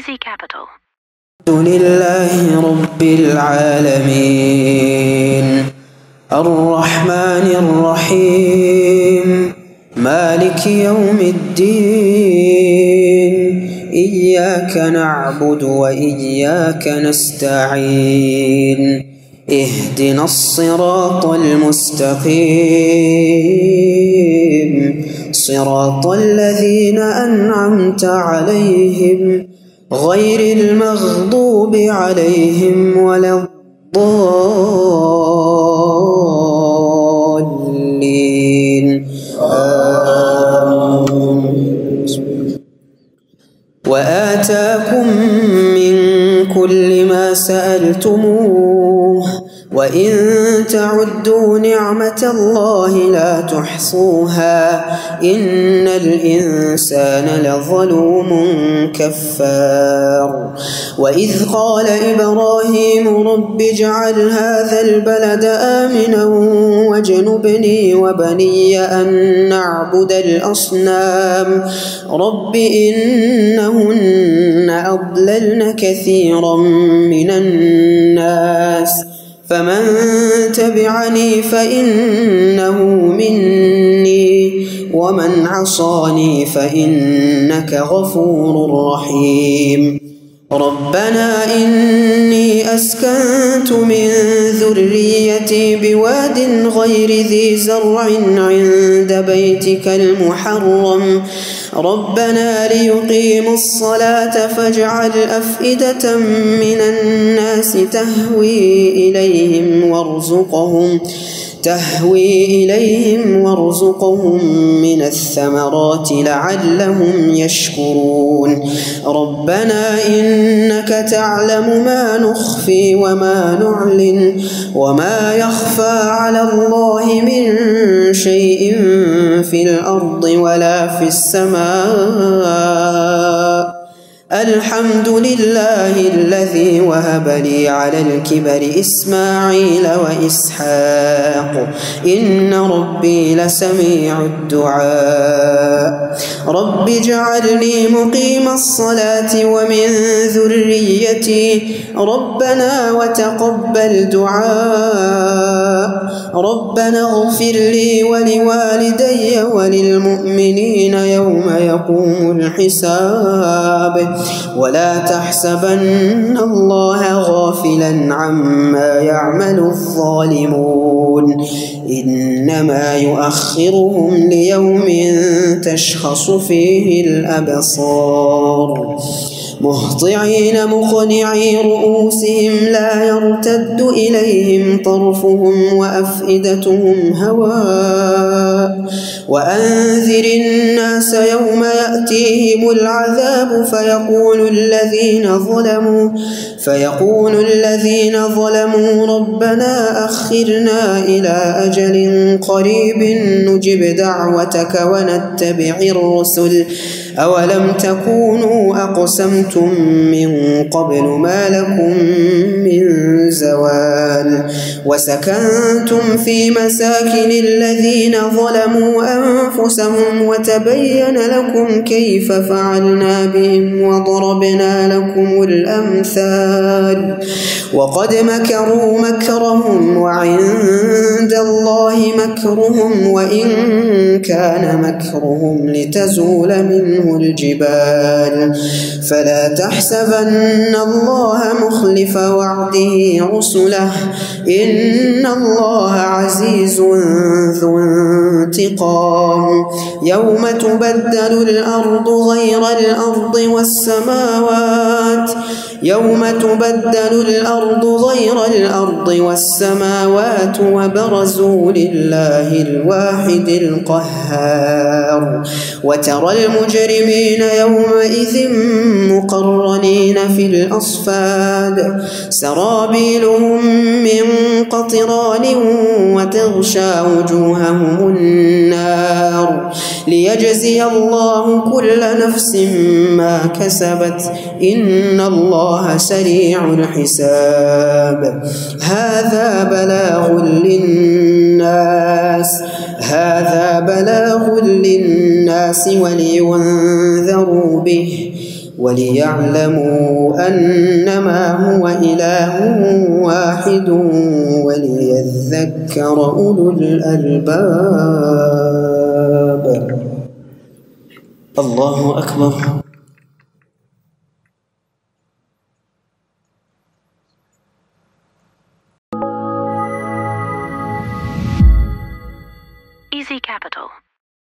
Easy Capital. الحمد لله رب العالمين الرحمن الرحيم مالك يوم الدين إياك نعبد وإياك نستعين اهدنا الصراط المستقيم صراط الذين أنعمت عليهم غير المغضوب عليهم ولا الضالين وآتاكم من كل ما سألتموه وإن تعدوا نعمة الله لا تحصوها إن الإنسان لظلوم كفار وإذ قال إبراهيم رب اجعل هذا البلد آمنا واجنبني وبني أن نعبد الأصنام رب إنهن أضللن كثيرا من الناس فمن تبعني فإنه مني ومن عصاني فإنك غفور رحيم ربنا إني أسكنت من ذريتي بواد غير ذي زرع عند بيتك المحرم ربنا ليقيموا الصلاة فاجعل أفئدة من الناس تهوي إليهم وارزقهم من الثمرات لعلهم يشكرون ربنا إنك تعلم ما نخفي وما نعلن وما يخفى على الله من شيء في الأرض ولا في السماء الحمد لله الذي وهب لي على الكبر إسماعيل وإسحاق إن ربي لسميع الدعاء رب اجعلني مقيم الصلاة ومن ذريتي ربنا وتقبل دعاء ربنا اغفر لي ولوالدي وللمؤمنين يوم يقوم الحساب ولا تحسبن الله غافلا عما يعمل الظالمون إنما يؤخرهم ليوم تشخص فيه الأبصار مهطعين مقنعي رؤوسهم لا يرتد إليهم طرفهم وأفئدتهم هواء وأنذر الناس يوم يأتيهم العذاب فيقول الذين ظلموا ربنا أخرنا إلى أجل قريب نجب دعوتك ونتبع الرسل أولم تكونوا أقسمتم من قبل ما لكم من زوال وسكنتم في مساكن الذين ظلموا أنفسهم وتبين لكم كيف فعلنا بهم وضربنا لكم الأمثال وقد مكروا مكرهم وعند الله مكرهم وإن كان مكرهم لتزول منه الجبال فلا تحسبن الله مخلف وعده رسله إن الله عزيز ذو انتقام يوم تبدل الأرض غير الأرض والسماوات وبرزوا لله الواحد القهار وترى المجرمين يومئذ مقرنين في الأصفاد سرابيلهم من قطران وتغشى وجوههم النار ليجزي الله كل نفس ما كسبت إن الله سريع الحساب هذا بلاغ للناس ولينذروا به وليعلموا أنما هو إله واحد وليذكر أولو الألباب. الله أكبر. Easy Capital.